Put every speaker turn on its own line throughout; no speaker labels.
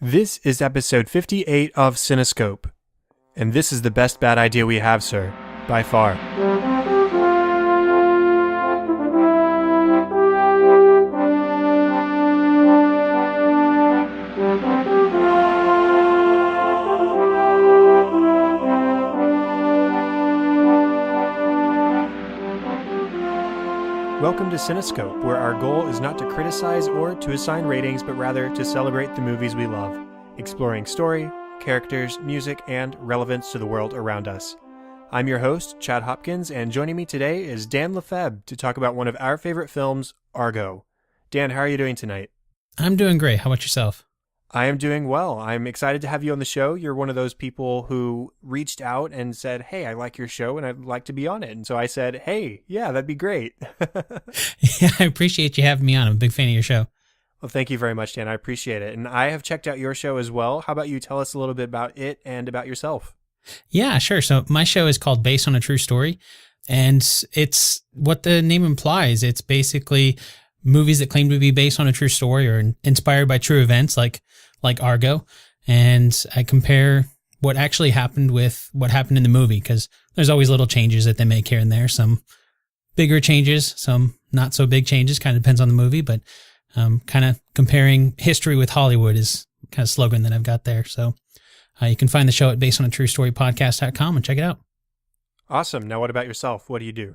This is episode 58 of Cinescope, and this is the best bad idea we have, sir, by far. Welcome to Cinescope, where our goal is not to criticize or to assign ratings, but rather to celebrate the movies we love, exploring story, characters, music, and relevance to the world around us. I'm your host, Chad Hopkins, and joining me today is Dan LeFebvre to talk about one of our favorite films, Argo. Dan, how are you doing tonight?
I'm doing great. How about yourself?
I am doing well. I'm excited to have you on the show. You're one of those people who reached out and said, hey, I like your show and I'd like to be on it. And so I said, hey, yeah, that'd be great.
Yeah, I appreciate you having me on. I'm a big fan of your show.
Well, thank you very much, Dan. I appreciate it. And I have checked out your show as well. How about you tell us a little bit about it and about yourself?
Yeah, sure. So my show is called Based on a True Story, and it's what the name implies. It's basically movies that claim to be based on a true story or inspired by true events like Argo. And I compare what actually happened with what happened in the movie, because there's always little changes that they make here and there. Some bigger changes, some not so big changes, kind of depends on the movie, but kind of comparing history with Hollywood is kind of slogan that I've got there. So you can find the show at basedonatruestorypodcast.com and check it out.
Awesome. Now what about yourself? What do you do?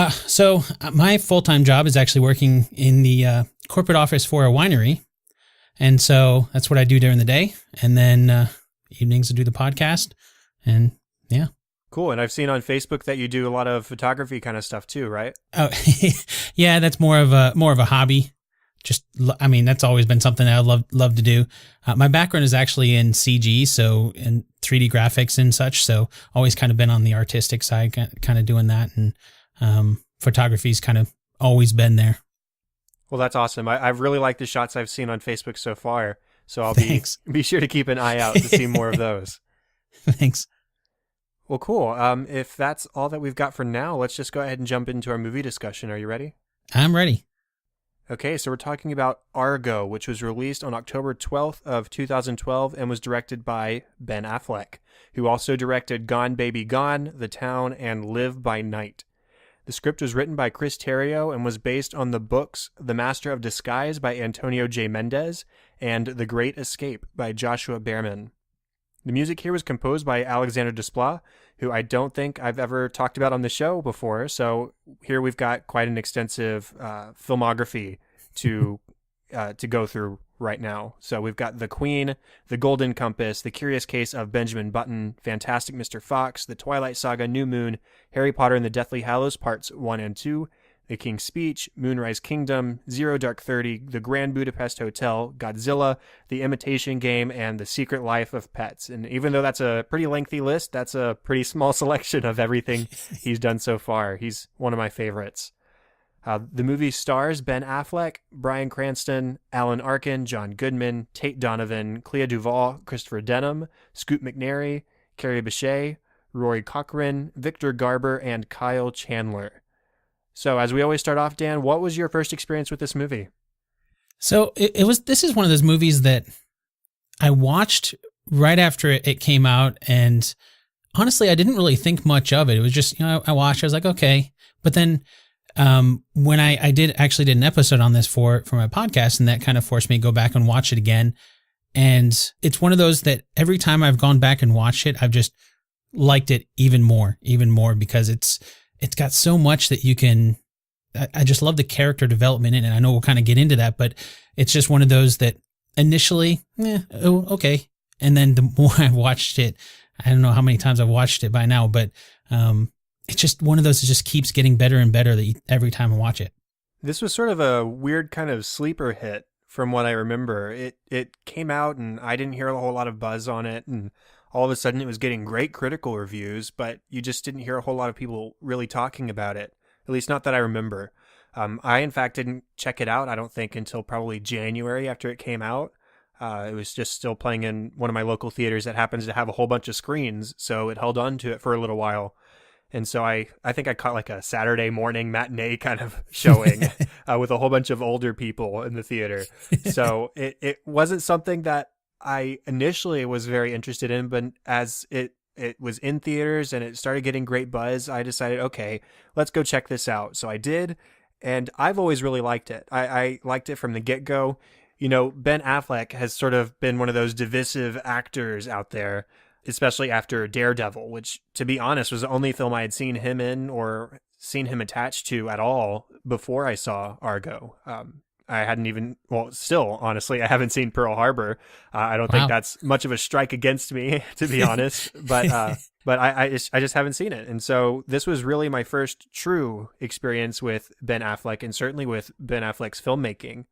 So my full-time job is actually working in the corporate office for a winery. And so that's what I do during the day. And then evenings I do the podcast. And yeah.
Cool. And I've seen on Facebook that you do a lot of photography kind of stuff too, right?
Oh, yeah, that's more of a hobby. That's always been something that I love to do. My background is actually in CG, so in 3D graphics and such. So always kind of been on the artistic side, kind of doing that. And photography's kind of always been there.
Well, that's awesome. I've really liked the shots I've seen on Facebook so far, so I'll be sure to keep an eye out to see more of those.
Thanks.
Well, cool. If that's all that we've got for now, let's just go ahead and jump into our movie discussion. Are you ready?
I'm ready.
Okay, so we're talking about Argo, which was released on October 12th of 2012 and was directed by Ben Affleck, who also directed Gone Baby Gone, The Town, and Live by Night. The script was written by Chris Terrio and was based on the books The Master of Disguise by Antonio J. Mendez and The Great Escape by Joshua Behrman. The music here was composed by Alexander Desplat, who I don't think I've ever talked about on the show before, so here we've got quite an extensive filmography to go through right now. So we've got The Queen, The Golden Compass, The Curious Case of Benjamin Button, Fantastic Mr. Fox, The Twilight Saga, New Moon, Harry Potter and the Deathly Hallows Parts 1 and 2, The King's Speech, Moonrise Kingdom, Zero Dark 30, The Grand Budapest Hotel, Godzilla, The Imitation Game, and The Secret Life of Pets. And even though that's a pretty lengthy list, that's a pretty small selection of everything he's done so far. He's one of my favorites. The movie stars Ben Affleck, Bryan Cranston, Alan Arkin, John Goodman, Tate Donovan, Clea Duvall, Christopher Denham, Scoot McNairy, Carrie Bechet, Rory Cochrane, Victor Garber, and Kyle Chandler. So as we always start off, Dan, what was your first experience with this movie?
So this is one of those movies that I watched right after it came out, and honestly, I didn't really think much of it. It was just, I watched, I was like, okay. But then when I did an episode on this for my podcast, and that kind of forced me to go back and watch it again. And it's one of those that every time I've gone back and watched it, I've just liked it even more because it's got so much that you can, I just love the character development in it. And I know we'll kind of get into that, but it's just one of those that initially, okay. And then the more I watched it, I don't know how many times I've watched it by now, but it's just one of those that just keeps getting better and better every time I watch it.
This was sort of a weird kind of sleeper hit from what I remember. It came out and I didn't hear a whole lot of buzz on it, and all of a sudden it was getting great critical reviews, but you just didn't hear a whole lot of people really talking about it, at least not that I remember. I, in fact, didn't check it out, I don't think, until probably January after it came out. It was just still playing in one of my local theaters that happens to have a whole bunch of screens, so it held on to it for a little while. And so I think I caught like a Saturday morning matinee kind of showing with a whole bunch of older people in the theater. So it wasn't something that I initially was very interested in, but as it was in theaters and it started getting great buzz, I decided, okay, let's go check this out. So I did, and I've always really liked it. I liked it from the get-go. You know, Ben Affleck has sort of been one of those divisive actors out there, especially after Daredevil, which, to be honest, was the only film I had seen him in or seen him attached to at all before I saw Argo. I hadn't even, well, still, honestly, I haven't seen Pearl Harbor. I don't think
Wow.
that's much of a strike against me, to be honest. But I just haven't seen it. And so this was really my first true experience with Ben Affleck, and certainly with Ben Affleck's filmmaking.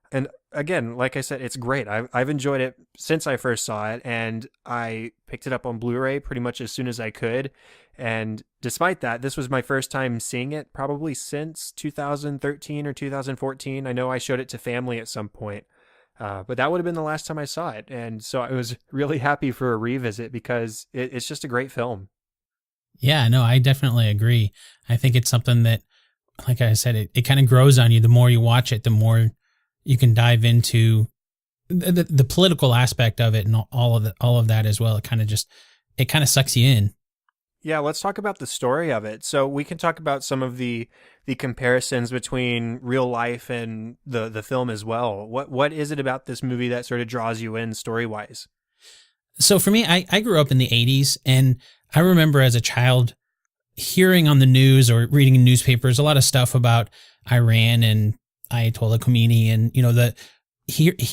And again, like I said, it's great. I've enjoyed it since I first saw it, and I picked it up on Blu-ray pretty much as soon as I could. And despite that, this was my first time seeing it probably since 2013 or 2014. I know I showed it to family at some point, but that would have been the last time I saw it. And so I was really happy for a revisit because it's just a great film.
Yeah, no, I definitely agree. I think it's something that, like I said, it kind of grows on you. The more you watch it, the more you can dive into the political aspect of it and all of that as well. It kind of sucks you in.
Yeah, let's talk about the story of it. So we can talk about some of the comparisons between real life and the film as well. What is it about this movie that sort of draws you in story-wise?
So for me, I grew up in the 80s, and I remember as a child hearing on the news or reading in newspapers a lot of stuff about Iran and Ayatollah Khomeini, and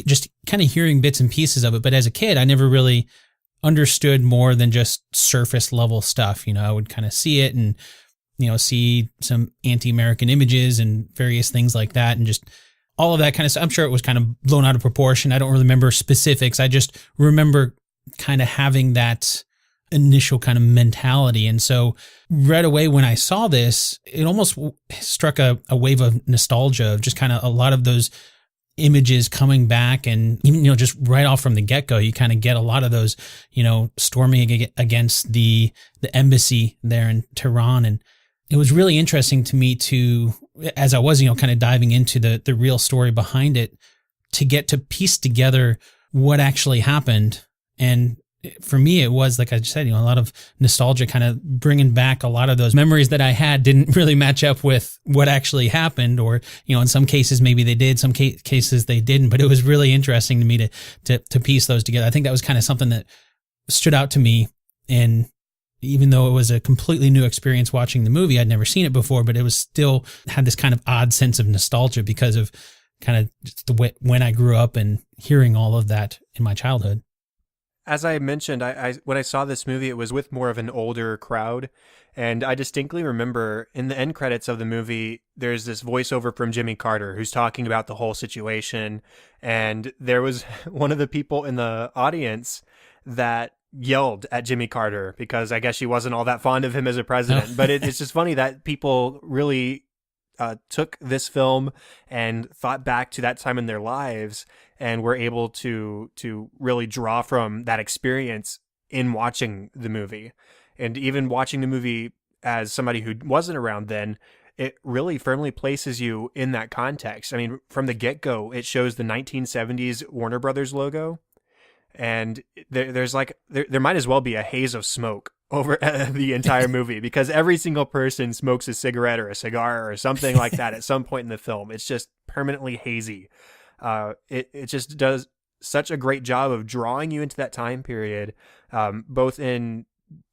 just kind of hearing bits and pieces of it. But as a kid, I never really understood more than just surface level stuff. I would kind of see it and see some anti-American images and various things like that, and just all of that kind of stuff. I'm sure it was kind of blown out of proportion. I don't remember specifics. I just remember kind of having that initial kind of mentality. And so right away when I saw this, it almost struck a wave of nostalgia of just kind of a lot of those images coming back. And even, just right off from the get-go, you kind of get a lot of those, storming against the embassy there in Tehran. And it was really interesting to me as I was, kind of diving into the real story behind it, to get to piece together what actually happened. And for me, it was, like I said, a lot of nostalgia, kind of bringing back a lot of those memories that I had didn't really match up with what actually happened, or, in some cases, maybe they did, some cases they didn't, but it was really interesting to me to piece those together. I think that was kind of something that stood out to me. And even though it was a completely new experience watching the movie, I'd never seen it before, but it was still had this kind of odd sense of nostalgia because of kind of just the way, when I grew up and hearing all of that in my childhood.
As I mentioned, I when I saw this movie, it was with more of an older crowd. And I distinctly remember in the end credits of the movie, there's this voiceover from Jimmy Carter who's talking about the whole situation. And there was one of the people in the audience that yelled at Jimmy Carter because I guess she wasn't all that fond of him as a president. But it's just funny that people really took this film and thought back to that time in their lives and were able to really draw from that experience in watching the movie. And even watching the movie as somebody who wasn't around then, it really firmly places you in that context. I mean, from the get-go, it shows the 1970s Warner Brothers logo. And there's there might as well be a haze of smoke over the entire movie because every single person smokes a cigarette or a cigar or something like that at some point in the film. It's just permanently hazy. It just does such a great job of drawing you into that time period, both in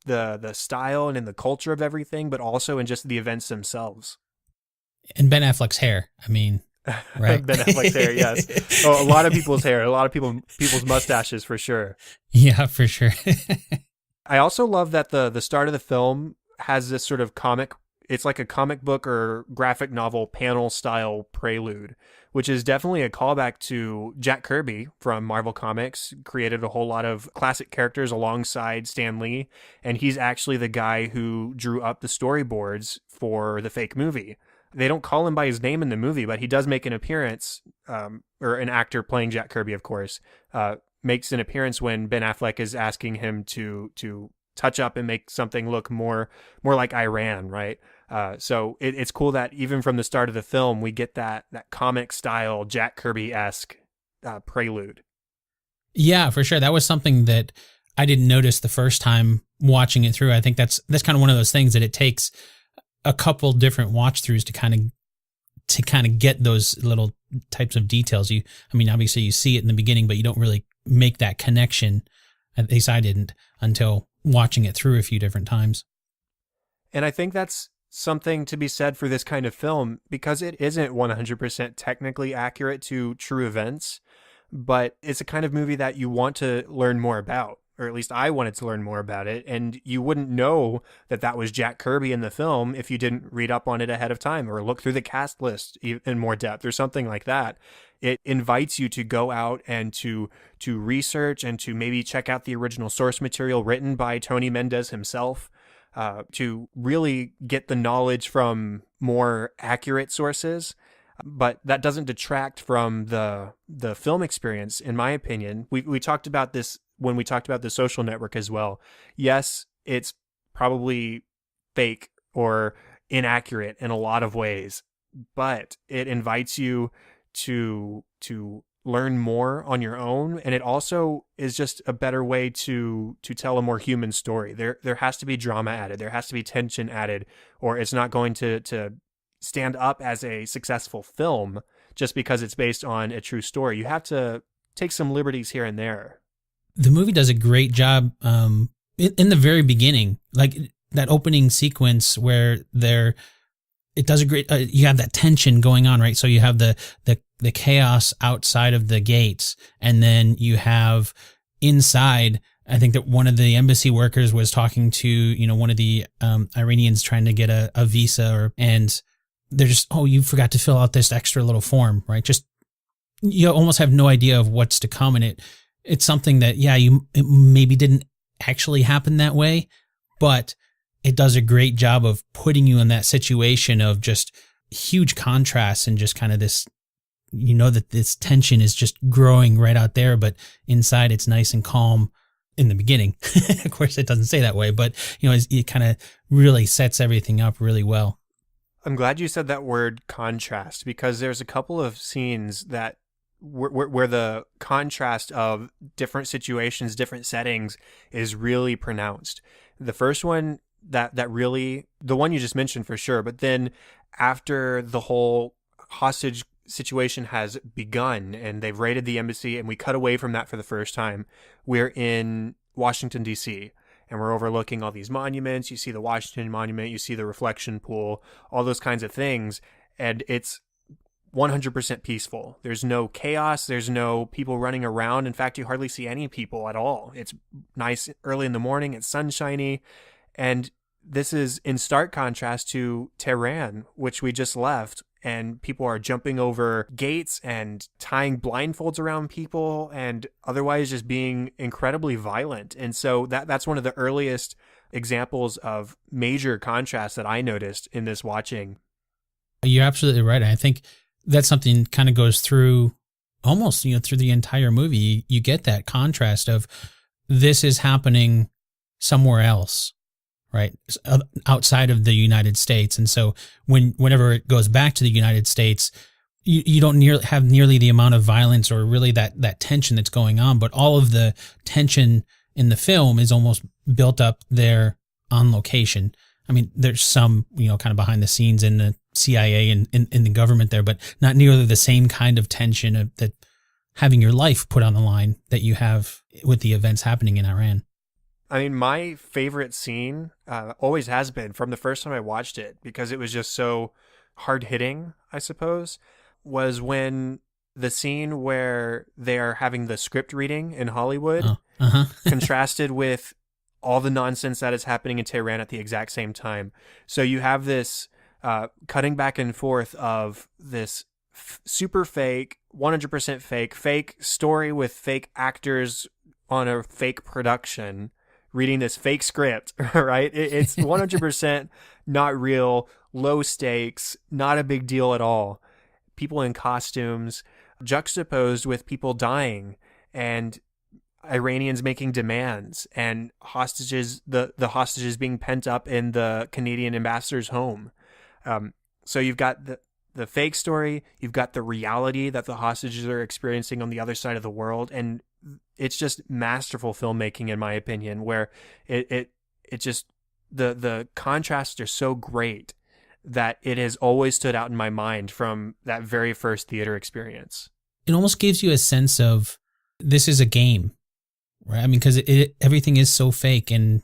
the style and in the culture of everything, but also in just the events themselves.
And Ben Affleck's hair. I mean, right.
Ben Affleck's hair, yes. Oh, a lot of people's hair, a lot of people's mustaches for sure.
Yeah, for sure.
I also love that the start of the film has this sort of it's like a comic book or graphic novel panel style prelude, which is definitely a callback to Jack Kirby from Marvel Comics, created a whole lot of classic characters alongside Stan Lee, and he's actually the guy who drew up the storyboards for the fake movie. They don't call him by his name in the movie, but he does make an appearance, or an actor playing Jack Kirby, of course, makes an appearance when Ben Affleck is asking him to touch up and make something look more like Iran, right? So it's cool that even from the start of the film, we get that comic style Jack Kirby-esque prelude.
Yeah, for sure. That was something that I didn't notice the first time watching it through. I think that's kind of one of those things that it takes a couple different watch throughs to kind of get those little types of details. I mean, obviously you see it in the beginning, but you don't really make that connection. At least I didn't until watching it through a few different times.
And I think that's something to be said for this kind of film, because it isn't 100% technically accurate to true events, but it's a kind of movie that you want to learn more about, or at least I wanted to learn more about it. And you wouldn't know that that was Jack Kirby in the film if you didn't read up on it ahead of time or look through the cast list in more depth or something like that. It invites you to go out and to research and to maybe check out the original source material written by Tony Mendez himself, to really get the knowledge from more accurate sources. But that doesn't detract from the film experience, in my opinion. We talked about this when we talked about The Social Network as well. Yes, it's probably fake or inaccurate in a lot of ways, but it invites you to learn more on your own, and it also is just a better way to tell a more human story. There has to be drama added, there has to be tension added, or it's not going to stand up as a successful film just because it's based on a true story. You have to take some liberties here and there.
The movie does a great job in the very beginning, like that opening sequence where it does a great, you have that tension going on, right? So you have the chaos outside of the gates, and then you have inside, I think that one of the embassy workers was talking to, one of the Iranians trying to get a visa, and they're just, oh, you forgot to fill out this extra little form, right? Just, you almost have no idea of what's to come. And it's something that, it maybe didn't actually happen that way, but it does a great job of putting you in that situation of just huge contrast and just kind of this, that this tension is just growing right out there, but inside it's nice and calm in the beginning. Of course, it doesn't say that way, but, it kind of really sets everything up really well.
I'm glad you said that word contrast, because there's a couple of scenes that where the contrast of different situations, different settings is really pronounced. The first one that really, the one you just mentioned for sure, but then after the whole hostage situation has begun and they've raided the embassy and we cut away from that for the first time, we're in Washington, D.C., and we're overlooking all these monuments. You see the Washington Monument, you see the reflection pool, all those kinds of things. And it's 100% peaceful. There's no chaos. There's no people running around. In fact, you hardly see any people at all. It's nice early in the morning. It's sunshiny. And this is in stark contrast to Tehran, which we just left. And people are jumping over gates and tying blindfolds around people and otherwise just being incredibly violent. And so that's one of the earliest examples of major contrast that I noticed in this watching.
You're absolutely right. I think that's something kind of goes through almost, through the entire movie. You get that contrast of this is happening somewhere else, right? Outside of the United States. And so whenever it goes back to the United States, you don't have nearly the amount of violence or really that tension that's going on, but all of the tension in the film is almost built up there on location. I mean, there's some, kind of behind the scenes in the CIA and in the government there, but not nearly the same kind of tension of that having your life put on the line that you have with the events happening in Iran.
I mean, my favorite scene always has been from the first time I watched it, because it was just so hard-hitting, I suppose, was when the scene where they're having the script reading in Hollywood contrasted with all the nonsense that is happening in Tehran at the exact same time. So you have this cutting back and forth of this super fake, 100% fake story with fake actors on a fake production, reading this fake script, right? It's 100% not real, low stakes, not a big deal at all. People in costumes juxtaposed with people dying and Iranians making demands and hostages, the hostages being pent up in the Canadian ambassador's home. So you've got the fake story, you've got the reality that the hostages are experiencing on the other side of the world, and it's just masterful filmmaking, in my opinion, where it just, the contrasts are so great that it has always stood out in my mind from that very first theater experience.
It almost gives you a sense of this is a game, right? I mean, because everything is so fake, and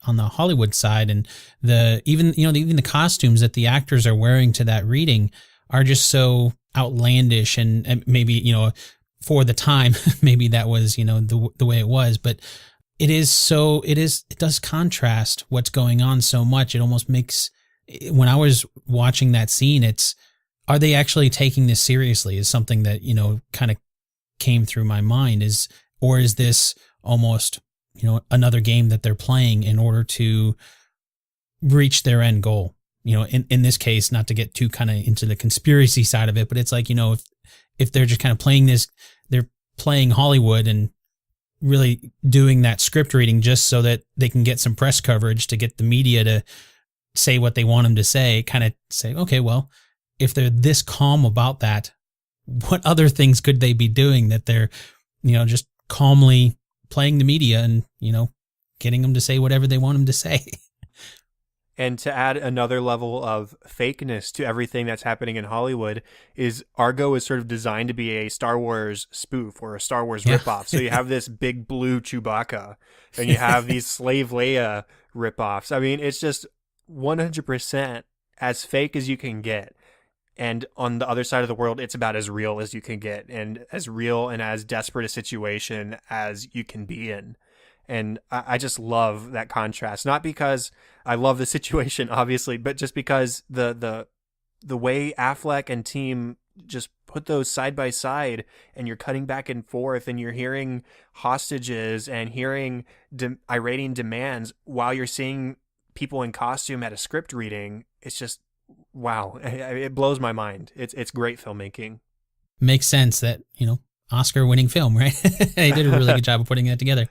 on the Hollywood side, and even the costumes that the actors are wearing to that reading are just so outlandish, and maybe, for the time, maybe that was, the way it was, but it does contrast what's going on so much. It almost makes, when I was watching that scene, are they actually taking this seriously, is something that, kind of came through my mind, or is this almost, another game that they're playing in order to reach their end goal? In this case, not to get too kind of into the conspiracy side of it, but it's like, if they're just kind of playing this, they're playing Hollywood and really doing that script reading just so that they can get some press coverage to get the media to say what they want them to say, kind of say, okay, well, if they're this calm about that, what other things could they be doing that they're, just calmly playing the media and, getting them to say whatever they want them to say.
And to add another level of fakeness to everything that's happening in Hollywood is Argo is sort of designed to be a Star Wars spoof or a Star Wars ripoff. So you have this big blue Chewbacca and you have these Slave Leia ripoffs. I mean, it's just 100% as fake as you can get. And on the other side of the world, it's about as real as you can get, and as real and as desperate a situation as you can be in. And I just love that contrast, not because I love the situation, obviously, but just because the way Affleck and team just put those side by side, and you're cutting back and forth, and you're hearing hostages and hearing irating demands while you're seeing people in costume at a script reading. It's just, wow. It blows my mind. It's great filmmaking.
Makes sense that, Oscar-winning film, right? They did a really good job of putting that together.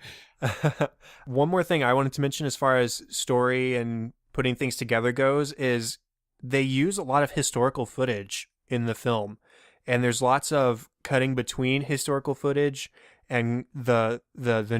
One more thing I wanted to mention as far as story and putting things together goes is they use a lot of historical footage in the film, and there's lots of cutting between historical footage and the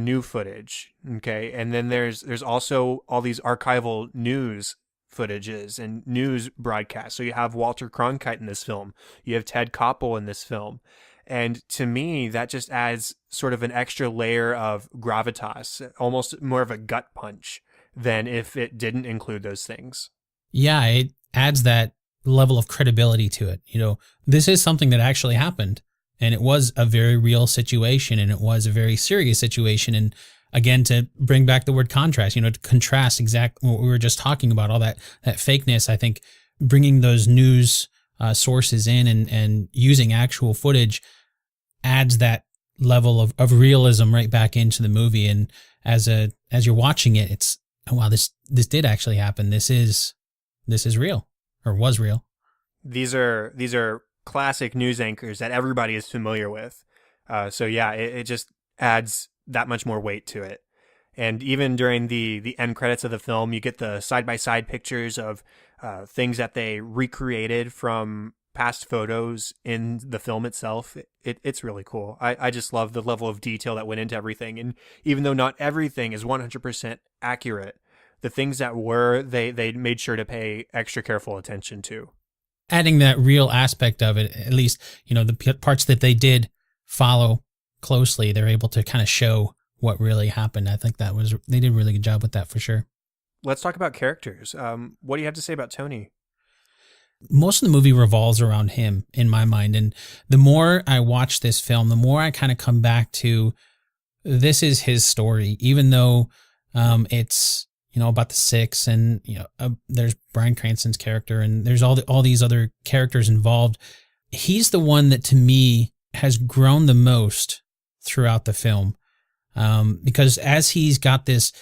new footage. Okay. And then there's also all these archival news footages and news broadcasts. So you have Walter Cronkite in this film. You have Ted Koppel in this film. And to me, that just adds sort of an extra layer of gravitas, almost more of a gut punch than if it didn't include those things.
Yeah, it adds that level of credibility to it. This is something that actually happened, and it was a very real situation, and it was a very serious situation. And again, to bring back the word contrast, to contrast exactly what we were just talking about, all that fakeness, I think bringing those news sources in and using actual footage adds that level of realism right back into the movie. And as you're watching it, it's, oh, wow, this did actually happen. This is real, or was real.
These are classic news anchors that everybody is familiar with. So yeah, it just adds that much more weight to it. And even during the end credits of the film, you get the side-by-side pictures of things that they recreated from past photos in the film itself. It's really cool. I just love the level of detail that went into everything. And even though not everything is 100% accurate, the things that were, they made sure to pay extra careful attention to.
Adding that real aspect of it, at least, the parts that they did follow closely, they're able to kind of show what really happened. I think they did a really good job with that for sure.
Let's talk about characters. What do you have to say about Tony?
Most of the movie revolves around him in my mind. And the more I watch this film, the more I kind of come back to, this is his story, even though it's, about the Six, and, there's Bryan Cranston's character, and there's all these other characters involved. He's the one that to me has grown the most throughout the film. Because as he's got this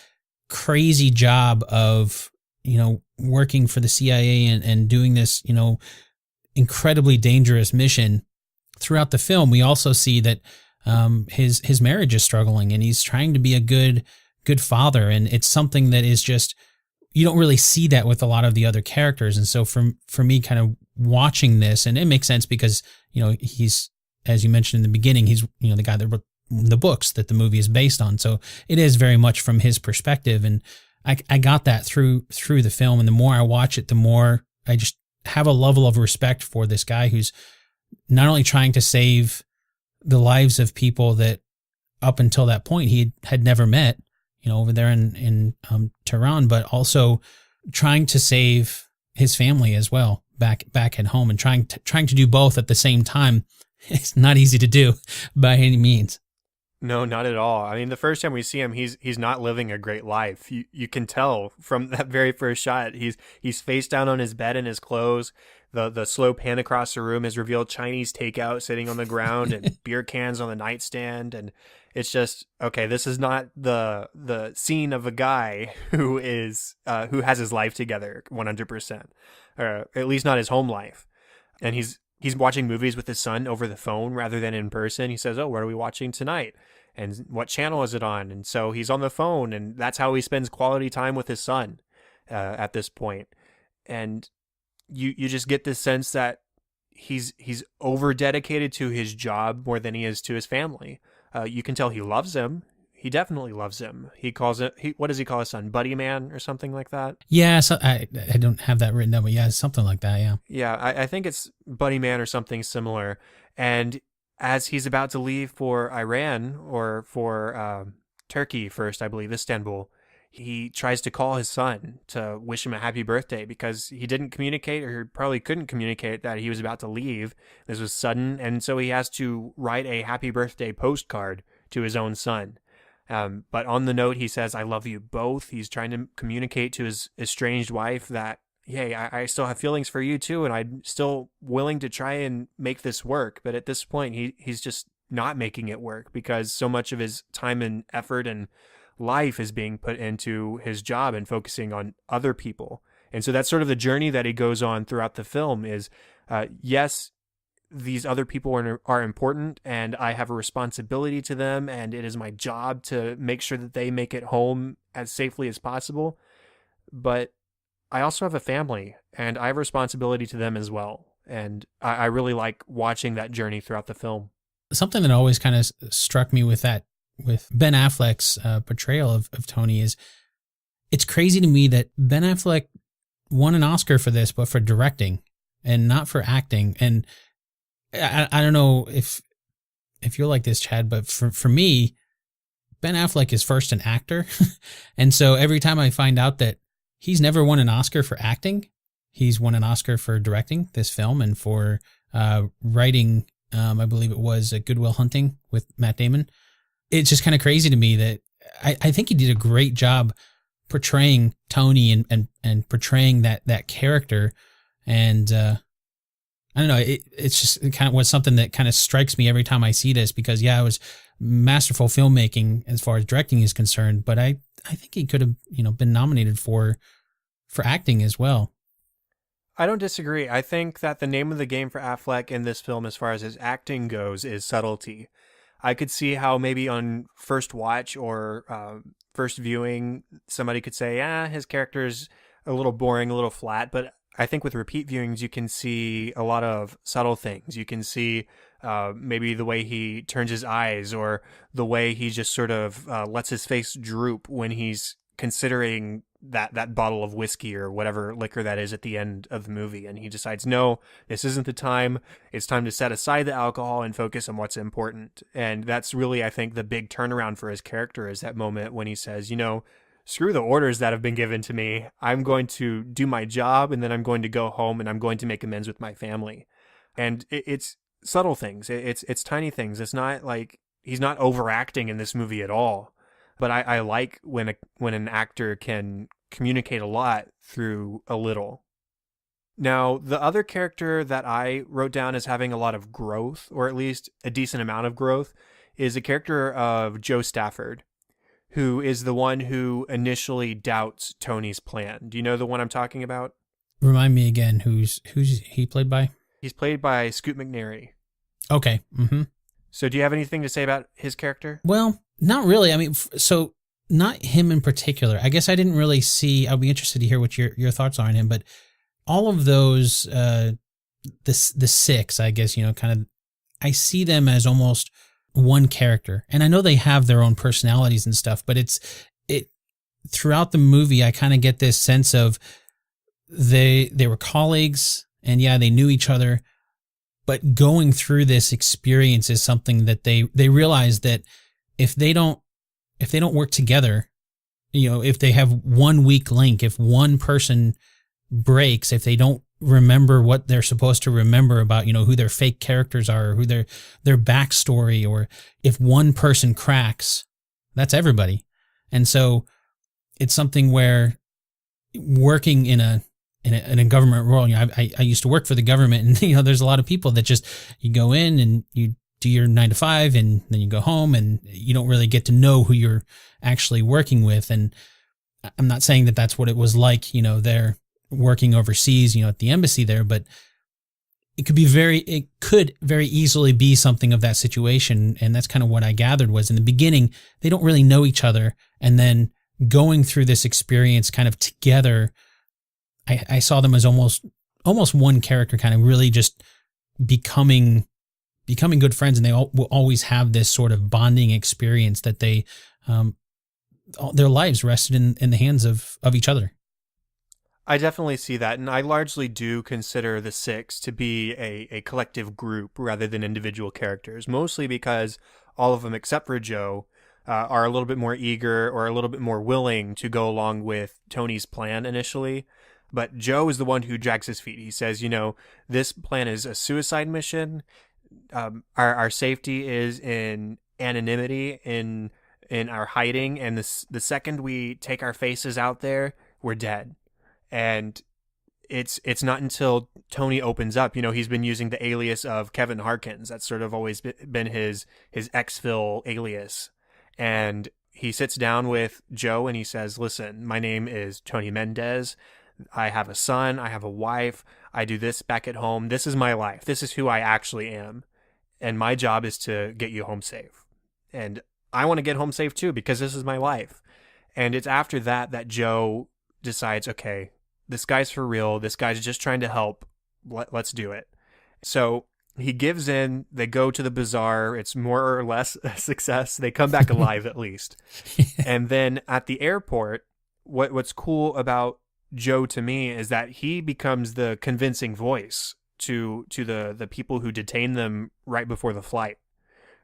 crazy job of, working for the CIA and doing this, incredibly dangerous mission throughout the film, we also see that his marriage is struggling, and he's trying to be a good father. And it's something that is just, you don't really see that with a lot of the other characters. And so for me, kind of watching this, and it makes sense because, he's, as you mentioned in the beginning, he's, the guy that the books that the movie is based on. So it is very much from his perspective. And I got that through the film. And the more I watch it, the more I just have a level of respect for this guy who's not only trying to save the lives of people that up until that point he had never met, over there in Tehran, but also trying to save his family as well back at home, and trying to do both at the same time. It's not easy to do by any means.
No, not at all. I mean, the first time we see him, he's not living a great life. You can tell from that very first shot. He's face down on his bed in his clothes. The slow pan across the room has revealed Chinese takeout sitting on the ground and beer cans on the nightstand, and it's just, okay, this is not the scene of a guy who has his life together 100%, or at least not his home life. And he's watching movies with his son over the phone rather than in person. He says, "Oh, what are we watching tonight? And what channel is it on?" And so he's on the phone, and that's how he spends quality time with his son at this point. And you just get this sense that he's over dedicated to his job more than he is to his family. You can tell he loves him. He definitely loves him. He calls it, what does he call his son? Buddy man or something like that?
Yeah, so I don't have that written down, but yeah, something like that, yeah.
Yeah, I think it's Buddy man or something similar. And as he's about to leave for Iran, or for Turkey first, I believe, Istanbul, he tries to call his son to wish him a happy birthday because he didn't communicate, or probably couldn't communicate, that he was about to leave. This was sudden, and so he has to write a happy birthday postcard to his own son. But on the note, he says, "I love you both." He's trying to communicate to his estranged wife that, hey, I still have feelings for you too, and I'm still willing to try and make this work. But at this point, he's just not making it work because so much of his time and effort and life is being put into his job and focusing on other people. And so that's sort of the journey that he goes on throughout the film is, yes, these other people are important, and I have a responsibility to them, and it is my job to make sure that they make it home as safely as possible. But I also have a family, and I have a responsibility to them as well. And I really like watching that journey throughout the film.
Something that always kind of struck me with Ben Affleck's portrayal of Tony is, it's crazy to me that Ben Affleck won an Oscar for this, but for directing and not for acting. And I don't know if you're like this, Chad, but for me, Ben Affleck is first an actor. And so every time I find out that he's never won an Oscar for acting, he's won an Oscar for directing this film and for writing, I believe it was Good Will Hunting with Matt Damon. It's just kind of crazy to me that I think he did a great job portraying Tony and portraying that character. And I don't know, it's just kind of was something that kind of strikes me every time I see this, because it was masterful filmmaking as far as directing is concerned, but I think he could have been nominated for acting as well.
I don't disagree. I think that the name of the game for Affleck in this film, as far as his acting goes, is subtlety. I could see how maybe on first watch or first viewing, somebody could say, his character's a little boring, a little flat. But I think with repeat viewings, you can see a lot of subtle things. You can see maybe the way he turns his eyes, or the way he just sort of lets his face droop when he's considering that bottle of whiskey or whatever liquor that is at the end of the movie. And he decides, no, this isn't the time. It's time to set aside the alcohol and focus on what's important. And that's really, I think, the big turnaround for his character, is that moment when he says, screw the orders that have been given to me. I'm going to do my job, and then I'm going to go home, and I'm going to make amends with my family. And it's subtle things. It's tiny things. It's not like he's not overacting in this movie at all. But I like when an actor can communicate a lot through a little. Now, the other character that I wrote down as having a lot of growth, or at least a decent amount of growth, is the character of Joe Stafford, who is the one who initially doubts Tony's plan. Do you know the one I'm talking about?
Remind me again, who's he played by?
He's played by Scoot McNairy.
Okay. Mm-hmm.
So do you have anything to say about his character?
Well, not really. I mean, so not him in particular. I guess I didn't really see. I'll be interested to hear what your thoughts are on him. But all of those, the six, I guess, kind of, I see them as almost one character. And I know they have their own personalities and stuff, but it throughout the movie, I kind of get this sense of they were colleagues, and yeah, they knew each other, but going through this experience is something that they realize that if they don't work together, if they have one weak link, if one person breaks, if they don't remember what they're supposed to remember about, who their fake characters are, or who their backstory, or if one person cracks, that's everybody. And so it's something where working in a government role, I used to work for the government, and there's a lot of people that just, you go in and you do your 9 to 5 and then you go home, and you don't really get to know who you're actually working with. And I'm not saying that that's what it was like, they're working overseas, at the embassy there, but it could very easily be something of that situation. And that's kind of what I gathered was in the beginning, they don't really know each other. And then going through this experience kind of together, I saw them as almost one character, kind of really just becoming good friends. And they will always have this sort of bonding experience that they, their lives rested in the hands of each other.
I definitely see that, and I largely do consider the six to be a collective group rather than individual characters, mostly because all of them, except for Joe, are a little bit more eager or a little bit more willing to go along with Tony's plan initially. But Joe is the one who drags his feet. He says, this plan is a suicide mission. Our safety is in anonymity, in our hiding, and the second we take our faces out there, we're dead. And it's not until Tony opens up, he's been using the alias of Kevin Harkins. That's sort of always been his exfil alias. And he sits down with Joe and he says, listen, my name is Tony Mendez. I have a son. I have a wife. I do this back at home. This is my life. This is who I actually am. And my job is to get you home safe. And I want to get home safe too, because this is my life. And it's after that Joe decides, okay, this guy's for real. This guy's just trying to help. Let's do it. So he gives in. They go to the bazaar. It's more or less a success. They come back alive at least. And then at the airport, what's cool about Joe to me is that he becomes the convincing voice to the people who detain them right before the flight,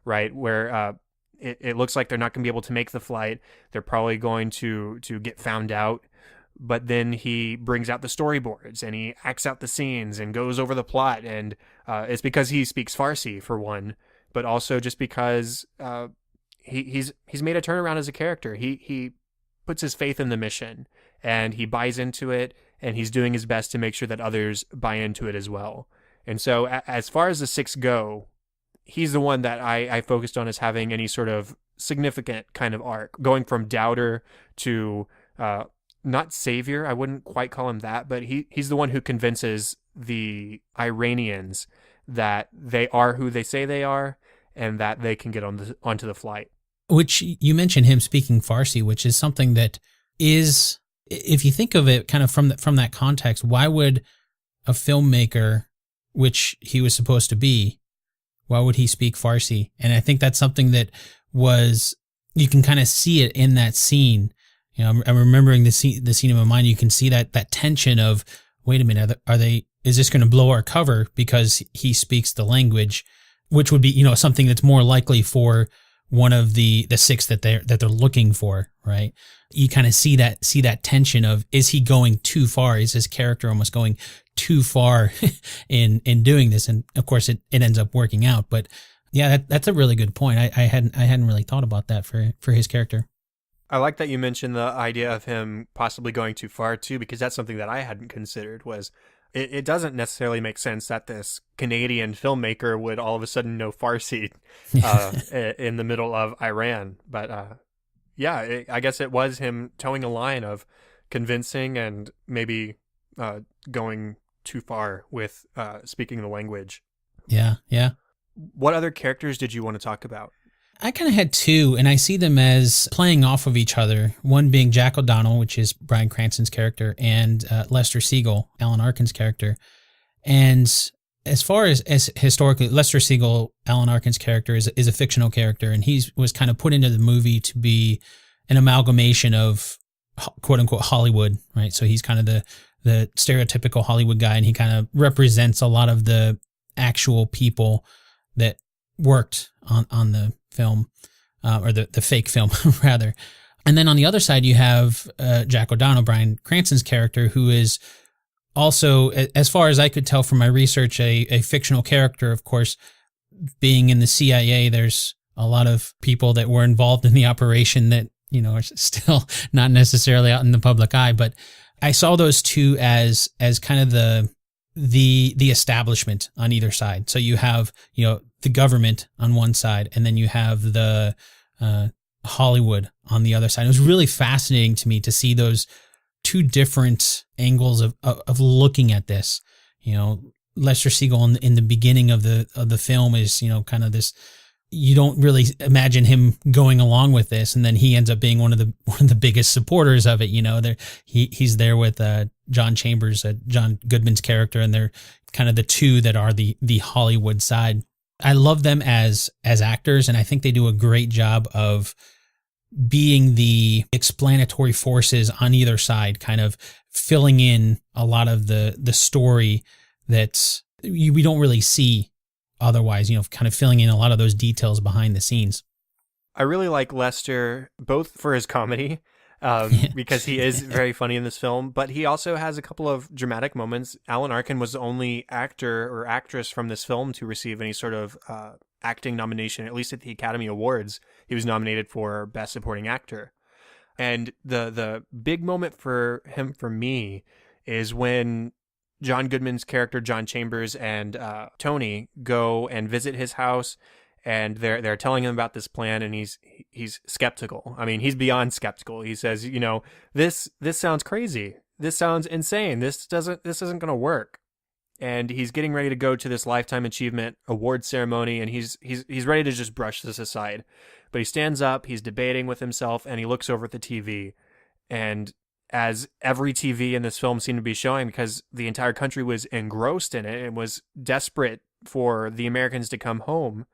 right? Where it looks like they're not going to be able to make the flight. They're probably going to get found out. But then he brings out the storyboards and he acts out the scenes and goes over the plot. And it's because he speaks Farsi, for one, but also just because he's made a turnaround as a character. He puts his faith in the mission and he buys into it, and he's doing his best to make sure that others buy into it as well. And so as far as the six go, he's the one that I focused on as having any sort of significant kind of arc, going from doubter to not savior. I wouldn't quite call him that, but he's the one who convinces the Iranians that they are who they say they are and that they can get onto the flight.
Which you mentioned him speaking Farsi, which is something that is, if you think of it kind of from that context, why would a filmmaker, which he was supposed to be, why would he speak Farsi? And I think that's something that you can kind of see it in that scene. I'm remembering the scene in my mind. You can see that tension of, wait a minute, is this going to blow our cover because he speaks the language, which would be, something that's more likely for one of the six that they're looking for, right? You kind of see that tension of, is he going too far? Is his character almost going too far in doing this? And of course it ends up working out, but yeah, that's a really good point. I hadn't really thought about that for his character.
I like that you mentioned the idea of him possibly going too far too, because that's something that I hadn't considered. Was it doesn't necessarily make sense that this Canadian filmmaker would all of a sudden know Farsi in the middle of Iran. But I guess it was him towing a line of convincing and maybe going too far with speaking the language.
Yeah.
What other characters did you want to talk about?
I kind of had two, and I see them as playing off of each other. One being Jack O'Donnell, which is Bryan Cranston's character, and Lester Siegel, Alan Arkin's character. And as far as historically, Lester Siegel, Alan Arkin's character, is a fictional character, and he was kind of put into the movie to be an amalgamation of quote unquote Hollywood, right? So he's kind of the stereotypical Hollywood guy, and he kind of represents a lot of the actual people that worked on the film, or the fake film rather. And then on the other side, you have Jack O'Donnell, Bryan Cranston's character, who is also, as far as I could tell from my research, a fictional character. Of course, being in the CIA, there's a lot of people that were involved in the operation that, you know, are still not necessarily out in the public eye. But I saw those two as kind of the establishment on either side. So you have, you know, the government on one side, and then you have the Hollywood on the other side. It was really fascinating to me to see those two different angles of looking at this. You know, Lester Siegel in the beginning of the film is, you know, kind of this, you don't really imagine him going along with this, and then he ends up being one of the biggest supporters of it. You know, he's there with John Chambers, John Goodman's character, and they're kind of the two that are the Hollywood side. I love them as actors, and I think they do a great job of being the explanatory forces on either side, kind of filling in a lot of the story that we don't really see otherwise, you know, kind of filling in a lot of those details behind the scenes.
I really like Lester, both for his comedy, because he is very funny in this film, but he also has a couple of dramatic moments. Alan Arkin was the only actor or actress from this film to receive any sort of acting nomination, at least at the Academy Awards. He was nominated for Best Supporting Actor. And the big moment for him, for me, is when John Goodman's character, John Chambers, and Tony go and visit his house, and they're telling him about this plan, and he's skeptical. I mean, he's beyond skeptical. He says, you know, this sounds crazy. This sounds insane. This isn't going to work. And he's getting ready to go to this Lifetime Achievement Award ceremony, and he's ready to just brush this aside. But he stands up, he's debating with himself, and he looks over at the TV. And as every TV in this film seemed to be showing, because the entire country was engrossed in it and was desperate for the Americans to come home,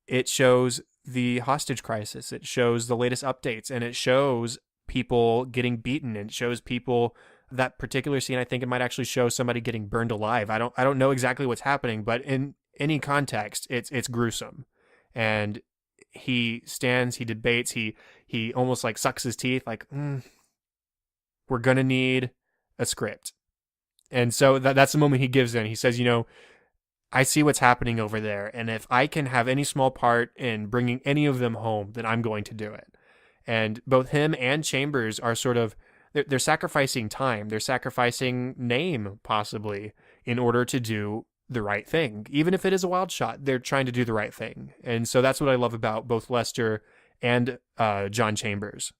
it shows the hostage crisis. It shows the latest updates, and it shows people getting beaten, and it shows people. That particular scene, I think it might actually show somebody getting burned alive. I don't know exactly what's happening, but in any context, it's gruesome. And he stands, he debates, he almost like sucks his teeth, like, we're gonna need a script. And so that's the moment he gives in. He says, you know, I see what's happening over there, and if I can have any small part in bringing any of them home, then I'm going to do it. And both him and Chambers are sort of, they're sacrificing time, they're sacrificing name, possibly, in order to do the right thing. Even if it is a wild shot, they're trying to do the right thing. And so that's what I love about both Lester and John Chambers.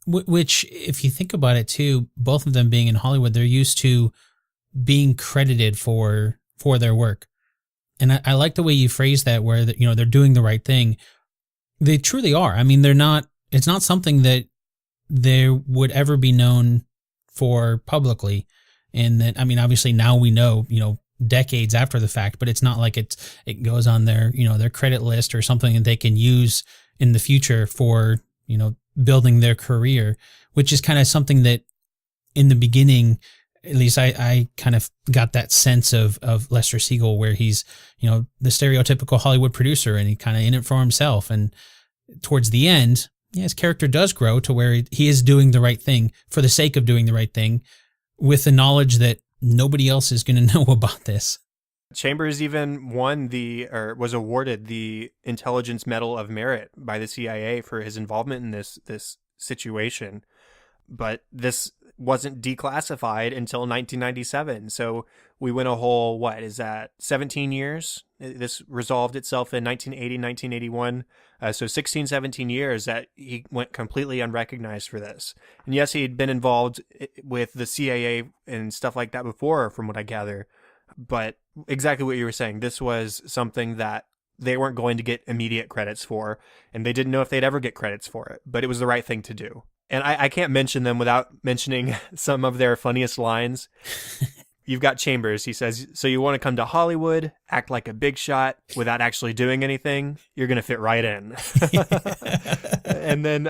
Which, if you think about it too, both of them being in Hollywood, they're used to being credited for their work. And I like the way you phrase that, where you know, they're doing the right thing. They truly are. I mean, it's not something that they would ever be known for publicly. And that, I mean, obviously now we know, you know, decades after the fact, but it's not like it goes on their, you know, their credit list or something that they can use in the future for, you know, building their career, which is kind of something that in the beginning, at least I kind of got that sense of Lester Siegel, where he's, you know, the stereotypical Hollywood producer, and he kind of in it for himself. And towards the end, yeah, his character does grow to where he is doing the right thing for the sake of doing the right thing, with the knowledge that nobody else is going to know about this.
Chambers even was awarded the Intelligence Medal of Merit by the CIA for his involvement in this situation. But this wasn't declassified until 1997. So we went a whole, 17 years? This resolved itself in 1980, 1981. So 16, 17 years that he went completely unrecognized for this. And yes, he had been involved with the CIA and stuff like that before, from what I gather. But exactly what you were saying, this was something that they weren't going to get immediate credits for, and they didn't know if they'd ever get credits for it. But it was the right thing to do. And I can't mention them without mentioning some of their funniest lines. you've got Chambers. He says, so you want to come to Hollywood, act like a big shot without actually doing anything? You're going to fit right in. And then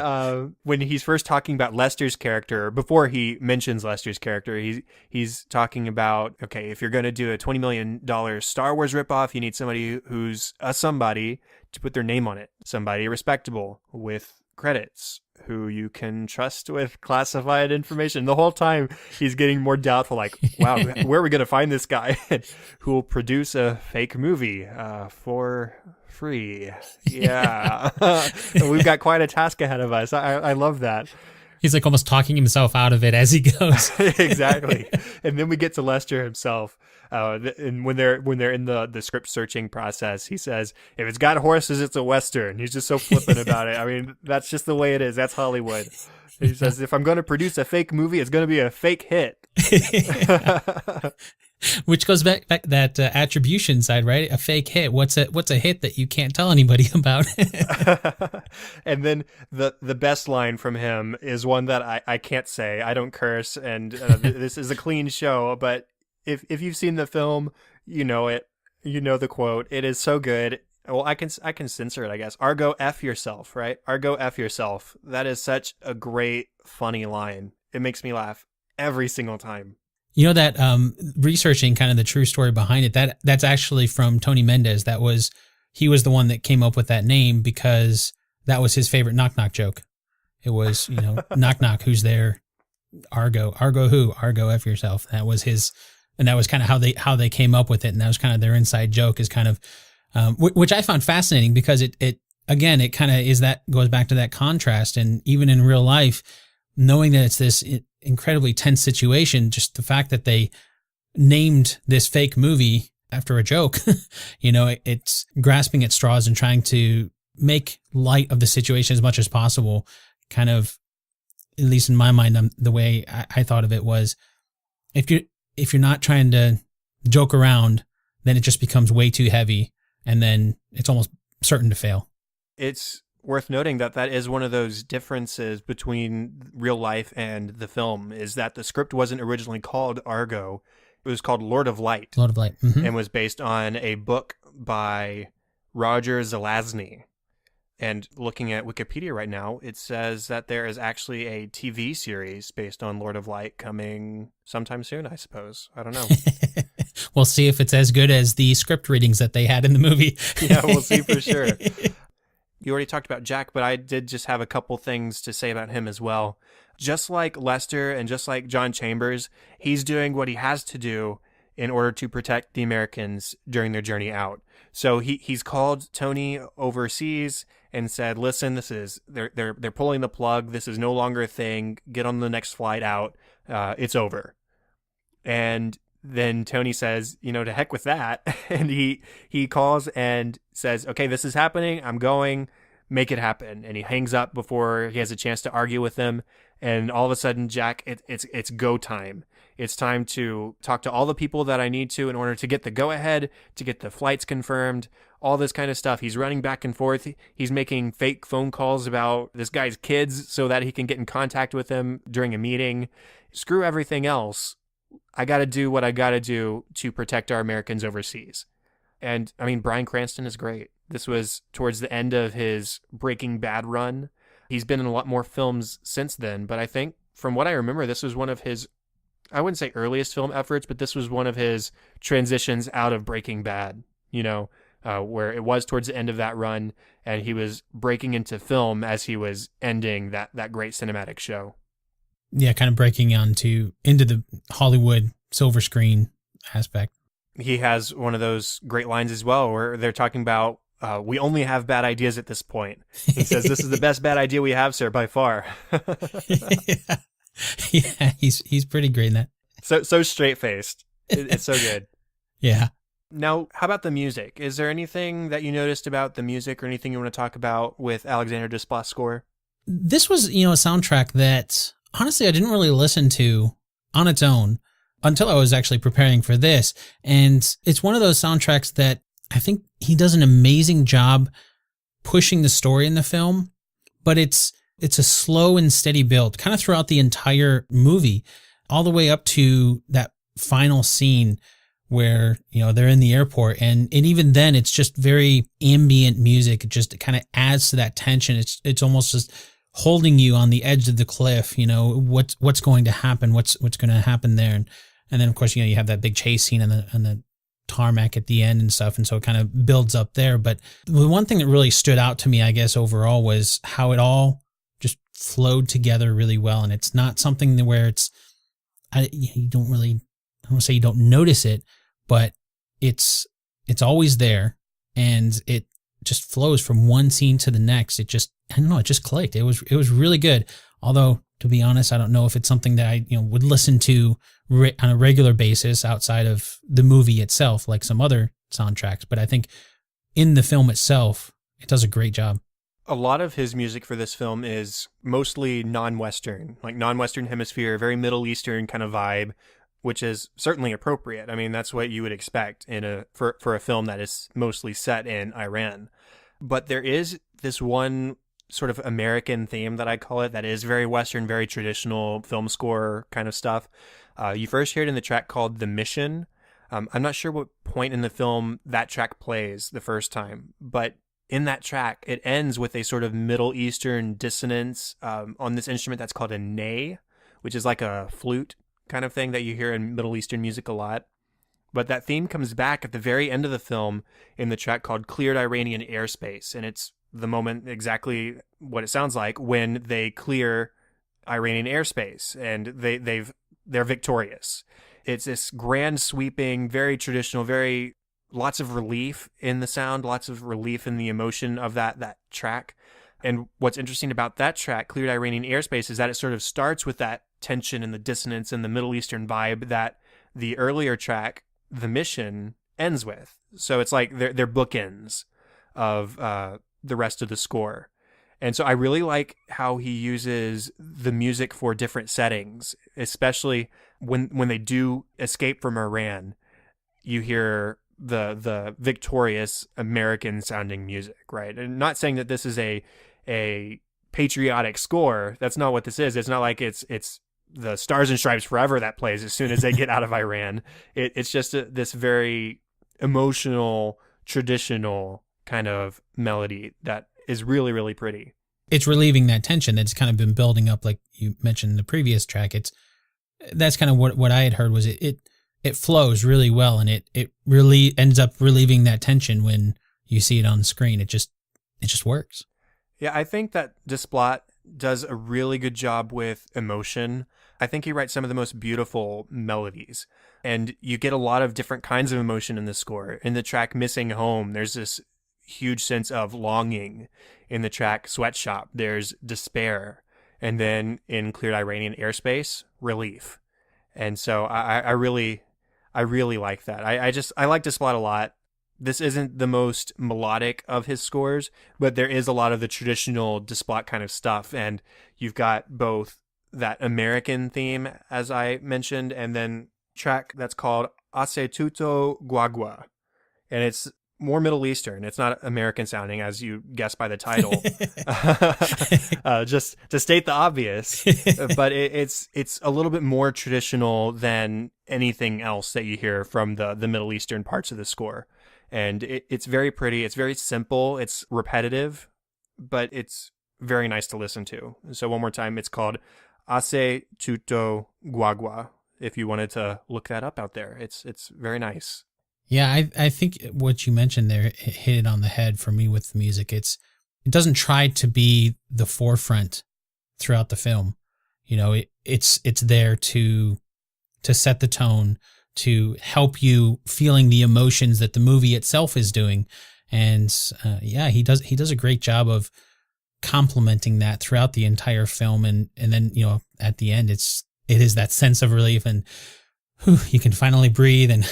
when he's first talking about Lester's character, before he mentions Lester's character, he's talking about, okay, if you're going to do a $20 million Star Wars ripoff, you need somebody who's a somebody to put their name on it. Somebody respectable with credits, who you can trust with classified information. The whole time he's getting more doubtful, like, wow, where are we going to find this guy who will produce a fake movie for free? Yeah. We've got quite a task ahead of us. I love that.
He's like almost talking himself out of it as he goes.
Exactly. And then we get to Lester himself. And when they're in the script searching process, he says, if it's got horses, it's a Western. He's just so flippant about it. I mean, that's just the way it is. That's Hollywood. He says, if I'm going to produce a fake movie, it's going to be a fake hit.
Which goes back that attribution side, right? A fake hit. What's a hit that you can't tell anybody about?
And then the best line from him is one that I can't say. I don't curse, and this is a clean show, but if you've seen the film, you know it. You know the quote. It is so good. Well, I can censor it, I guess. Argo, F yourself, right? Argo, F yourself. That is such a great, funny line. It makes me laugh every single time.
You know that researching kind of the true story behind it, that's actually from Tony Mendez. He was the one that came up with that name because that was his favorite knock knock joke. It was, knock knock, who's there? Argo who? Argo, F yourself. That was his, and that was kind of how they came up with it, and that was kind of their inside joke, is kind of which I found fascinating because it kind of goes back to that contrast, and even in real life, knowing that it's this incredibly tense situation, just the fact that they named this fake movie after a joke, it's grasping at straws and trying to make light of the situation as much as possible. Kind of, at least in my mind, the way I thought of it was, if you're not trying to joke around, then it just becomes way too heavy, and then it's almost certain to fail. It's
worth noting that is one of those differences between real life and the film, is that the script wasn't originally called Argo. It was called Lord of Light.
Lord of Light. Mm-hmm.
And was based on a book by Roger Zelazny. And looking at Wikipedia right now, it says that there is actually a TV series based on Lord of Light coming sometime soon, I suppose. I don't know.
We'll see if it's as good as the script readings that they had in the movie.
Yeah, we'll see for sure. You already talked about Jack, but I did just have a couple things to say about him as well. Just like Lester and just like John Chambers, he's doing what he has to do in order to protect the Americans during their journey out. So he's called Tony overseas and said, listen, they're pulling the plug. This is no longer a thing. Get on the next flight out. It's over. And then Tony says, to heck with that. And he calls and says, okay, this is happening. I'm going. Make it happen. And he hangs up before he has a chance to argue with them. And all of a sudden, Jack, it's go time. It's time to talk to all the people that I need to in order to get the go-ahead, to get the flights confirmed, all this kind of stuff. He's running back and forth. He's making fake phone calls about this guy's kids so that he can get in contact with them during a meeting. Screw everything else. I got to do what I got to do to protect our Americans overseas. And, Bryan Cranston is great. This was towards the end of his Breaking Bad run. He's been in a lot more films since then, but I think from what I remember, this was one of his, I wouldn't say earliest film efforts, but this was one of his transitions out of Breaking Bad, where it was towards the end of that run, and he was breaking into film as he was ending that great cinematic show.
Yeah, kind of breaking into the Hollywood silver screen aspect.
He has one of those great lines as well, where they're talking about, we only have bad ideas at this point. He says, this is the best bad idea we have, sir, by far.
Yeah, he's pretty great in that.
So straight-faced. It's so good.
Yeah.
Now, how about the music? Is there anything that you noticed about the music or anything you want to talk about with Alexander Desplat's score?
This was, a soundtrack that, honestly, I didn't really listen to on its own until I was actually preparing for this. And it's one of those soundtracks that I think he does an amazing job pushing the story in the film, but it's a slow and steady build kind of throughout the entire movie, all the way up to that final scene where, they're in the airport, and even then it's just very ambient music. It just kind of adds to that tension. It's almost just holding you on the edge of the cliff. What's going to happen? What's going to happen there? And then of course, you have that big chase scene on the tarmac at the end and stuff. And so it kind of builds up there. But the one thing that really stood out to me, I guess, overall was how it all just flowed together really well. And it's not something where you don't really, I won't say you don't notice it, but it's always there, and it just flows from one scene to the next. It just clicked. It was really good. Although, to be honest, I don't know if it's something that I would listen to on a regular basis outside of the movie itself, like some other soundtracks. But I think in the film itself, it does a great job.
A lot of his music for this film is mostly non-Western, like non-Western hemisphere, very Middle Eastern kind of vibe, which is certainly appropriate. I mean, that's what you would expect for a film that is mostly set in Iran. But there is this one sort of American theme that I call it that is very Western, very traditional film score kind of stuff. You first hear it in the track called The Mission. I'm not sure what point in the film that track plays the first time, but in that track, it ends with a sort of Middle Eastern dissonance on this instrument that's called a ney, which is like a flute kind of thing that you hear in Middle Eastern music a lot. But that theme comes back at the very end of the film in the track called Cleared Iranian Airspace. And it's the moment exactly what it sounds like when they clear Iranian airspace and they're victorious. It's this grand sweeping, very traditional, very lots of relief in the sound, lots of relief in the emotion of that track. And what's interesting about that track, Cleared Iranian Airspace, is that it sort of starts with that tension and the dissonance and the Middle Eastern vibe that the earlier track, The Mission, ends with. So it's like they're bookends of the rest of the score. And so I really like how he uses the music for different settings, especially when they do escape from Iran. You hear the victorious American sounding music, right? And not saying that this is a patriotic score. That's not what this is. It's not like it's the Stars and Stripes Forever that plays as soon as they get out of Iran. It's just this very emotional, traditional kind of melody that is really, really pretty.
It's relieving that tension that's kind of been building up, like you mentioned in the previous track. That's kind of what I had heard was it flows really well, and it really ends up relieving that tension when you see it on the screen. It just works.
Yeah, I think that Desplat does a really good job with emotion. I think he writes some of the most beautiful melodies, and you get a lot of different kinds of emotion in the score. In the track Missing Home, there's this huge sense of longing. In the track Sweatshop, there's despair. And then in Cleared Iranian Airspace, relief. And so I really like that. I like Desplat a lot. This isn't the most melodic of his scores, but there is a lot of the traditional Desplat kind of stuff. And you've got both that American theme, as I mentioned, and then track that's called Hace Tuto Guagua. And it's more Middle Eastern. It's not American sounding, as you guessed by the title. Just to state the obvious, but it's a little bit more traditional than anything else that you hear from the Middle Eastern parts of the score. And it's very pretty. It's very simple. It's repetitive, but it's very nice to listen to. So one more time, it's called Hace Tuto Guagua. If you wanted to look that up out there, it's very nice.
Yeah, I think what you mentioned there hit it on the head for me with the music. It doesn't try to be the forefront throughout the film. It's there to set the tone, to help you feeling the emotions that the movie itself is doing. And he does a great job of complementing that throughout the entire film. And then, at the end, it is that sense of relief and you can finally breathe and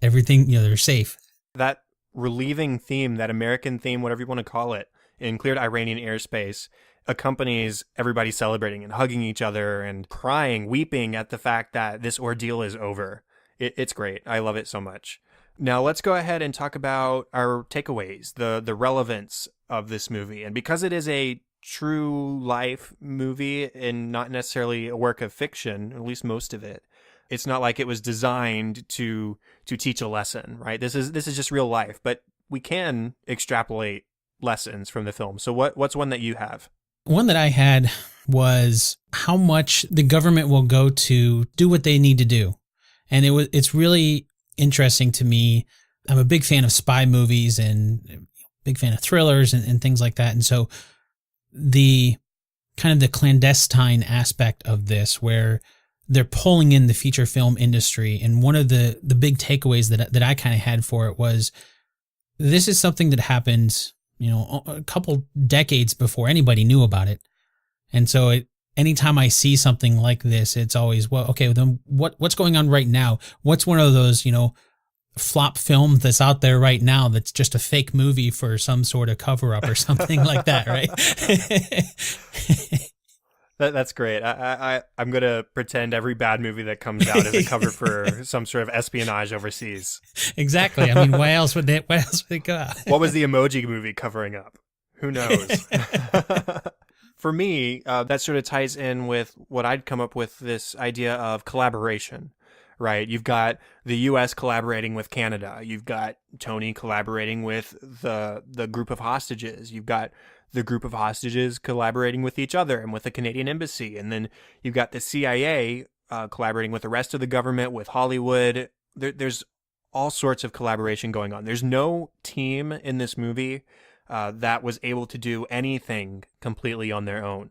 everything, they're safe.
That relieving theme, that American theme, whatever you want to call it, in Cleared Iranian Airspace accompanies everybody celebrating and hugging each other and crying, weeping at the fact that this ordeal is over. It's great. I love it so much. Now let's go ahead and talk about our takeaways, the relevance of this movie. And because it is a true life movie and not necessarily a work of fiction, at least most of it, It's not like it was designed to teach a lesson, right? This is just real life, but we can extrapolate lessons from the film. So what's one that you have?
One that I had was how much the government will go to do what they need to do. And it's really interesting to me. I'm a big fan of spy movies and big fan of thrillers and things like that. And so the kind of the clandestine aspect of this, where they're pulling in the feature film industry. And one of the big takeaways that I kind of had for it was, this is something that happened, a couple decades before anybody knew about it. And so anytime I see something like this, it's always, well, okay, then what's going on right now? What's one of those, flop film that's out there right now that's just a fake movie for some sort of cover up or something like that, right?
That's great. I'm going to pretend every bad movie that comes out is a cover for some sort of espionage overseas.
Exactly. I mean, why else would it go?
What was the Emoji Movie covering up? Who knows? For me, that sort of ties in with what I'd come up with, this idea of collaboration, right? You've got the U.S. collaborating with Canada. You've got Tony collaborating with the group of hostages. You've got the group of hostages collaborating with each other and with the Canadian embassy. And then you've got the CIA collaborating with the rest of the government, with Hollywood. There's all sorts of collaboration going on. There's no team in this movie that was able to do anything completely on their own.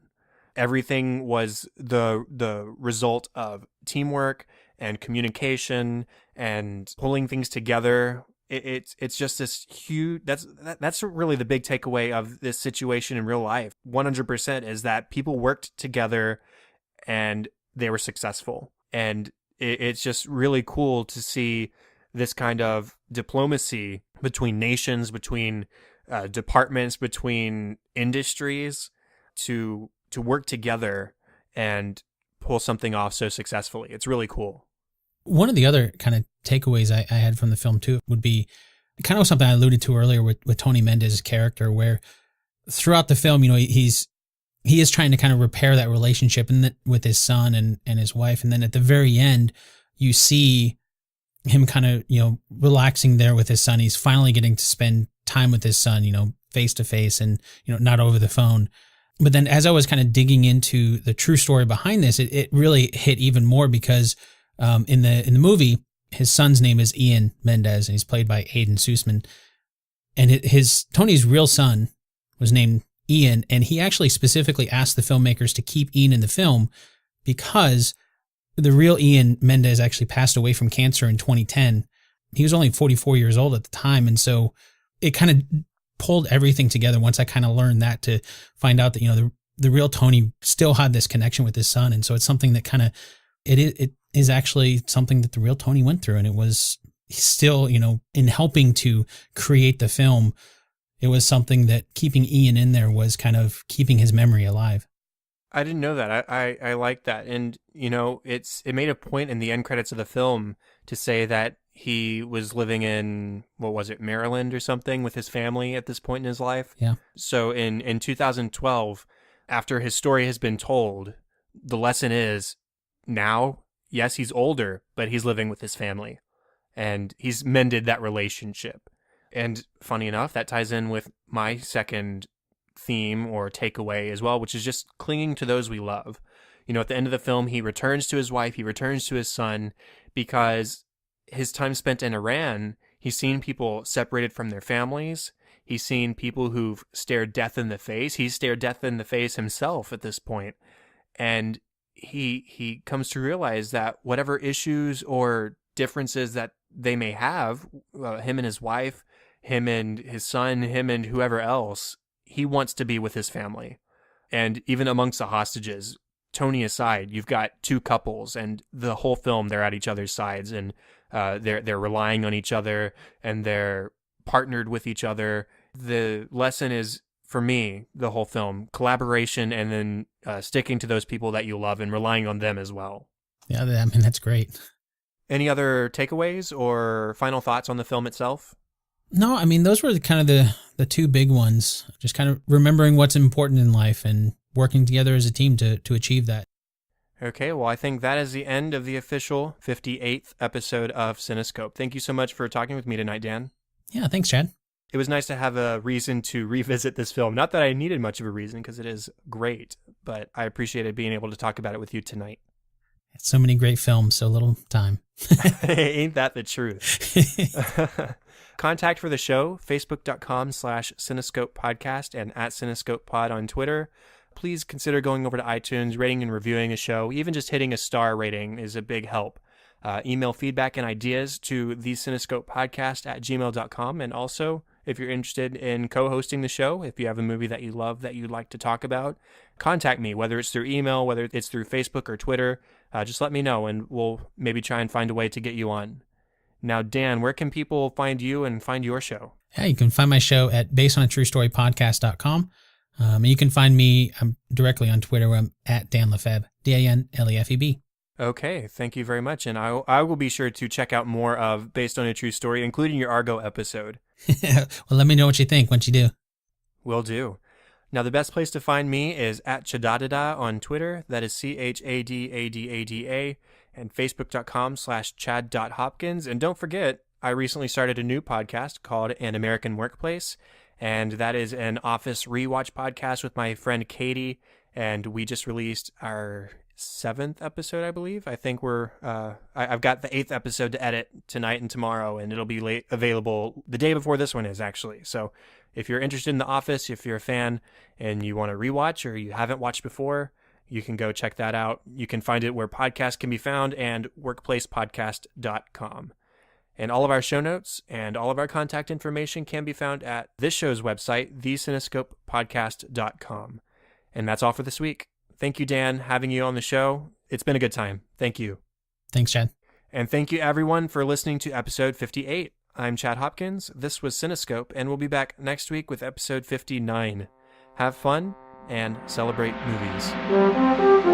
Everything was the result of teamwork and communication and pulling things together. It's just this huge, that's really the big takeaway of this situation in real life. 100% is that people worked together and they were successful. And it's just really cool to see this kind of diplomacy between nations, between departments, between industries to work together and pull something off so successfully. It's really cool.
One of the other kind of takeaways I had from the film too would be kind of something I alluded to earlier with Tony Mendez's character, where throughout the film, he is trying to kind of repair that relationship with his son and his wife. And then at the very end, you see him kind of, relaxing there with his son. He's finally getting to spend time with his son, face to face and, not over the phone. But then as I was kind of digging into the true story behind this, it really hit even more because in the movie, his son's name is Ian Mendez, and he's played by Aiden Sussman. And Tony's real son was named Ian, and he actually specifically asked the filmmakers to keep Ian in the film because the real Ian Mendez actually passed away from cancer in 2010. He was only 44 years old at the time, and so it kind of pulled everything together once I kind of learned that, to find out that, the real Tony still had this connection with his son. And so it's something that kind of, it is actually something that the real Tony went through. And it was still, in helping to create the film, it was something that keeping Ian in there was kind of keeping his memory alive.
I didn't know that. I like that. And, it made a point in the end credits of the film to say that he was living in, Maryland or something with his family at this point in his life.
Yeah.
So in 2012, after his story has been told, the lesson is now, yes, he's older, but he's living with his family and he's mended that relationship. And funny enough, that ties in with my second theme or takeaway as well, which is just clinging to those we love. At the end of the film, he returns to his wife, he returns to his son, because his time spent in Iran, he's seen people separated from their families. He's seen people who've stared death in the face. He's stared death in the face himself at this point. And he comes to realize that whatever issues or differences that they may have, him and his wife, him and his son, him and whoever else, he wants to be with his family. And even amongst the hostages, Tony aside, you've got two couples, and the whole film they're at each other's sides, and they're relying on each other, and they're partnered with each other. The lesson is, for me, the whole film, collaboration, and then sticking to those people that you love and relying on them as well.
Yeah, I mean, that's great.
Any other takeaways or final thoughts on the film itself?
No, I mean, those were kind of the two big ones. Just kind of remembering what's important in life and working together as a team to achieve that.
Okay, well, I think that is the end of the official 58th episode of Cinescope. Thank you so much for talking with me tonight, Dan.
Yeah, thanks, Chad.
It was nice to have a reason to revisit this film. Not that I needed much of a reason, because it is great, but I appreciated being able to talk about it with you tonight.
So many great films, so little time.
Ain't that the truth? Contact for the show, facebook.com/Cinescope Podcast and @Cinescope Pod on Twitter. Please consider going over to iTunes, rating and reviewing a show. Even just hitting a star rating is a big help. Email feedback and ideas to thecinescopepodcast@gmail.com. And also, if you're interested in co-hosting the show, if you have a movie that you love that you'd like to talk about, contact me, whether it's through email, whether it's through Facebook or Twitter. Just let me know, and we'll maybe try and find a way to get you on. Now, Dan, where can people find you and find your show?
Yeah, you can find my show at basedonatruestorypodcast.com. And you can find me directly on Twitter where I'm at Dan LeFebvre, DanLeFebvre.
Okay, thank you very much. And I will be sure to check out more of Based on a True Story, including your Argo episode.
Well, let me know what you think once you do.
Will do. Now, the best place to find me is at Chadadada on Twitter. That is CHADADADA, and facebook.com/Chad.Hopkins. And don't forget, I recently started a new podcast called An American Workplace, and that is an office rewatch podcast with my friend Katie, and we just released our 7th episode, I believe. I think I've got the 8th episode to edit tonight and tomorrow, and it'll be available the day before this one is, actually. So if you're interested in The Office, if you're a fan and you want to rewatch or you haven't watched before, you can go check that out. You can find it where podcasts can be found and workplacepodcast.com. And all of our show notes and all of our contact information can be found at this show's website, thecinescopepodcast.com. And that's all for this week. Thank you, Dan, having you on the show. It's been a good time. Thank you.
Thanks, Chad.
And thank you, everyone, for listening to episode 58. I'm Chad Hopkins. This was Cinescope, and we'll be back next week with episode 59. Have fun and celebrate movies.